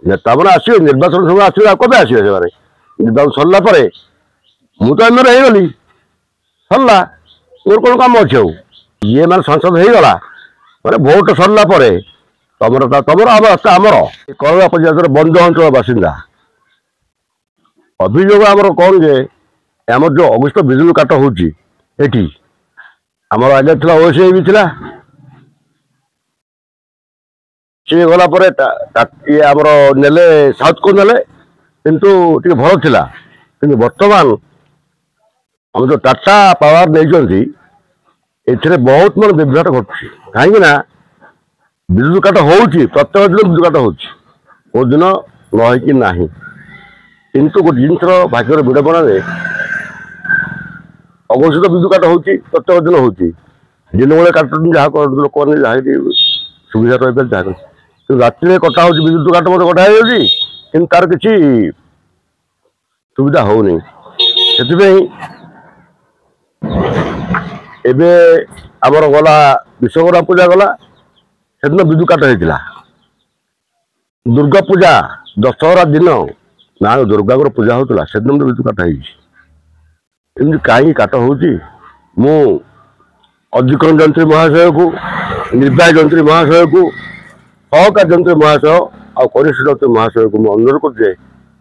ନେତାମାନେ ଆସିବେ ନିର୍ବାଚନ ସବୁ ଆସିବେ ଆଉ କବେ ଆସିବେ ସେମାନେ ନିର୍ବାଚନ ସରିଲା ପରେ ମୁଁ ତ ଏମଏଲଏ ହେଇଗଲି ସରିଲା ମୋର କ'ଣ କାମ ଅଛି ଆଉ ଇଏ ମାନେ ସଂସଦ ହେଇଗଲା ମାନେ ଭୋଟ ସରିଲା ପରେ ତମର ଆମର କଳା ପଞ୍ଚାୟତର ବନ୍ଧ ଅଞ୍ଚଳ ବାସିନ୍ଦା ଅଭିଯୋଗ ଆମର କ'ଣ ଯେ ଆମର ଯେଉଁ ଅଗଷ୍ଟ ବିଜୁଳି କାଟ ହେଉଛି ଏଠି ଆମର ଆଗେ ଥିଲା ଓଏସ୍ଆଇ ବି ଥିଲା ସିଏ ଗଲା ପରେ ଇଏ ଆମର ନେଲେ ସାଉଥକୁ ନେଲେ କିନ୍ତୁ ଟିକେ ଭଲ ଥିଲା କିନ୍ତୁ ବର୍ତ୍ତମାନ ଆମର ଯେଉଁ ଟାଟା ପାୱାର ନେଇଛନ୍ତି ଏଥିରେ ବହୁତ ମାନେ ବିଭ୍ରାଟ ଘଟୁଛି କାହିଁକି ନା ବିଦ୍ୟୁତ କାଟ ହେଉଛି ପ୍ରତ୍ୟେକ ଦିନ ବିଦ୍ୟୁତ କାଟ ହେଉଛି କେଉଁ ଦିନ ନ ହେଇକି ନାହିଁ କିନ୍ତୁ ଗୋଟେ ଜିନିଷର ଭାଗ୍ୟର ବିଡ଼ମ୍ବନାରେ ଅଘୋଷିତ ବିଦ୍ୟୁତ କାଟ ହେଉଛି ପ୍ରତ୍ୟେକ ଦିନ ହେଉଛି ଦିନ ବେଳେ କାଟୁଛନ୍ତି ଯାହା କରନ୍ତି ଲୋକମାନେ ଯାହା ସୁବିଧା ରହିପାରିଲେ ଯାହା କରନ୍ତି କିନ୍ତୁ ରାତିରେ କଟା ହେଉଛି ବିଦ୍ୟୁତ କାଟ ମଧ୍ୟ କଟା ହେଇଯାଉଛି କିନ୍ତୁ ତାର କିଛି ସୁବିଧା ହେଉନି ସେଥିପାଇଁ ଏବେ ଆମର ଗଲା ବିଶ୍ୱକର୍ମା ପୂଜା ଗଲା ସେଦିନ ବିଦ୍ୟୁତ କାଟ ହେଇଥିଲା ଦୁର୍ଗା ପୂଜା ଦଶହରା ଦିନ ନା ଦୁର୍ଗାଙ୍କର ପୂଜା ହେଉଥିଲା ସେଦିନ ବିଦ୍ୟୁତ କାଟ ହେଇଛି ଏମିତି କାହିଁକି କାଟ ହେଉଛି ମୁଁ ଅଧିକରଣ ଯନ୍ତ୍ରୀ ମହାଶୟକୁ ନିର୍ବାହୀ ଯନ୍ତ୍ରୀ ମହାଶୟକୁ ସହକାରୀ ଯନ୍ତ୍ରୀ ମହାଶୟ ଆଉ କନିଷ୍ଠ ଯନ୍ତ୍ରୀ ମହାଶୟକୁ ମୁଁ ଅନୁରୋଧ କରୁଛି ଯେ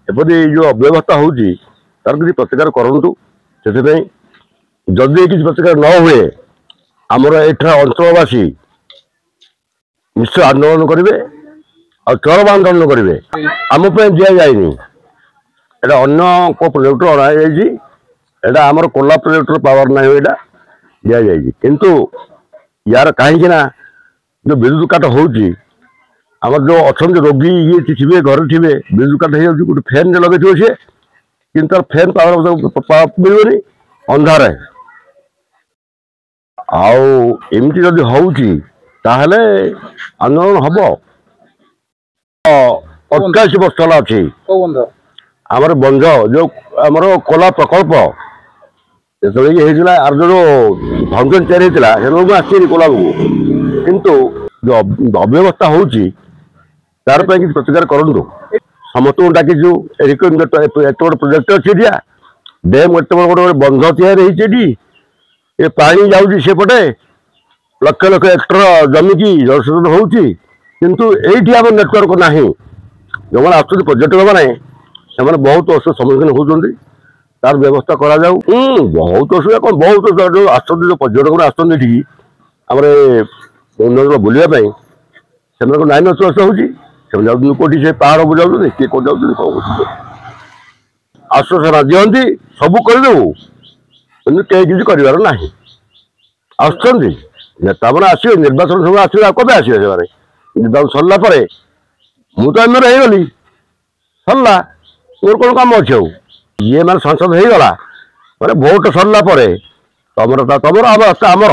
ଏପରି ଯେଉଁ ଅବ୍ୟବସ୍ଥା ହେଉଛି ତାର କିଛି ପ୍ରତିକାର କରନ୍ତୁ ସେଥିପାଇଁ ଯଦି କିଛି ପ୍ରତିକାର ନ ହୁଏ ଆମର ଏଠାରେ ଅଞ୍ଚଳବାସୀ ନିଶ୍ଚୟ ଆନ୍ଦୋଳନ କରିବେ ଆଉ ଚରମ ଆନ୍ଦୋଳନ କରିବେ ଆମ ପାଇଁ ଦିଆଯାଇନି ଏଇଟା ଅନ୍ୟ କେଉଁ ପ୍ରୋଜେକ୍ଟରୁ ଅଣାଯାଇଛି ଏଇଟା ଆମର କୋଲା ପ୍ରୋଜେକ୍ଟର ପାୱାର ନାହିଁ ଏଇଟା ଦିଆଯାଇଛି କିନ୍ତୁ ୟାର କାହିଁକି ନା ଯେଉଁ ବିଦ୍ୟୁତ କାଟ ହେଉଛି ଆମର ଯେଉଁ ଅଛନ୍ତି ରୋଗୀ ଇଏ ଥିବେ ଘରେ ଥିବେ ବିଦ୍ୟୁତ କାଟ ହେଇଯାଉଛି ଗୋଟେ ଫ୍ୟାନ୍ରେ ଲଗେଇଥିବ ସିଏ କିନ୍ତୁ ତାର ଫ୍ୟାନ୍ ପାୱାର ମିଳିବନି ଅନ୍ଧାରେ ଆଉ ଏମିତି ଯଦି ହେଉଛି ତାହେଲେ ଆନ୍ଦୋଳନ ହବ 88 ବର୍ଷ ହେଲା ଅଛି ଆମର ବନ୍ଧ ଯେଉଁ ଆମର କୋଲା ପ୍ରକଳ୍ପ ଯେତେବେଳେ ଇଏ ହେଇଥିଲା ଆର ଯେଉଁ ଭଙ୍ଗନ ତିଆରି ହେଇଥିଲା ସେତେବେଳେ ମୁଁ ଆସିନି କୋଲାକୁ କିନ୍ତୁ ଯେଉଁ ଅବ୍ୟବସ୍ଥା ହେଉଛି ତାର ପାଇଁ କିଛି ପ୍ରତିକାର କରନ୍ତୁ ସମସ୍ତଙ୍କୁ ଡାକିଛୁ ଏତେ ବଡ଼ ପ୍ରୋଜେକ୍ଟ ଅଛି ଏଠିଆ ଡ୍ୟାମ୍ ଏତେ ବଡ଼ ଗୋଟେ ବନ୍ଧ ତିଆରି ହେଇଛି ଏଠି ଏ ପାଣି ଯାଉଛି ସେପଟେ ଲକ୍ଷ ଲକ୍ଷ ହେକ୍ଟର ଜମିକି ଜଳସେଚନ ହେଉଛି କିନ୍ତୁ ଏଇଠି ଆମର ନେଟୱାର୍କ ନାହିଁ ଯେଉଁମାନେ ଆସୁଛନ୍ତି ପର୍ଯ୍ୟଟକମାନେ ସେମାନେ ବହୁତ ଅସୁବିଧାର ସମ୍ମୁଖୀନ ହେଉଛନ୍ତି ତାର ବ୍ୟବସ୍ଥା କରାଯାଉ ବହୁତ ଅସୁବିଧା କ'ଣ ବହୁତ ଯେଉଁ ଆସୁଛନ୍ତି ଯେଉଁ ପର୍ଯ୍ୟଟକମାନେ ଆସୁଛନ୍ତି ଏଠିକି ଆମର ଉନ୍ନୟନ ବୁଲିବା ପାଇଁ ସେମାନଙ୍କ ଲାଇନ୍ ଅସୁବିଧା ହେଉଛି ସେମାନେ ଯାଉଛନ୍ତି କେଉଁଠି ସେ ପାହାଡ଼କୁ ଯାଉଛନ୍ତି କିଏ କେଉଁଠି ଯାଉଛନ୍ତି କ'ଣ କରୁଛନ୍ତି ଆଶ୍ୱାସନା ଦିଅନ୍ତି ସବୁ କରିଦେବୁ କିନ୍ତୁ କେହି କିଛି କରିବାର ନାହିଁ ଆସୁଛନ୍ତି ନେତାମାନେ ଆସିବେ ନିର୍ବାଚନ ସବୁ ଆସିବେ ଆଉ କବେ ଆସିବେ ସେମାନେ ନିର୍ବାଚନ ସରିଲା ପରେ ମୁଁ ତ ଏମଏଲଏ ହେଇଗଲି ସରିଲା ମୋର କ'ଣ କାମ ଅଛି ଆଉ ଇଏ ମାନେ ସଂସଦ ହେଇଗଲା ମାନେ ଭୋଟ ସରିଲା ପରେ ତମର ଆମର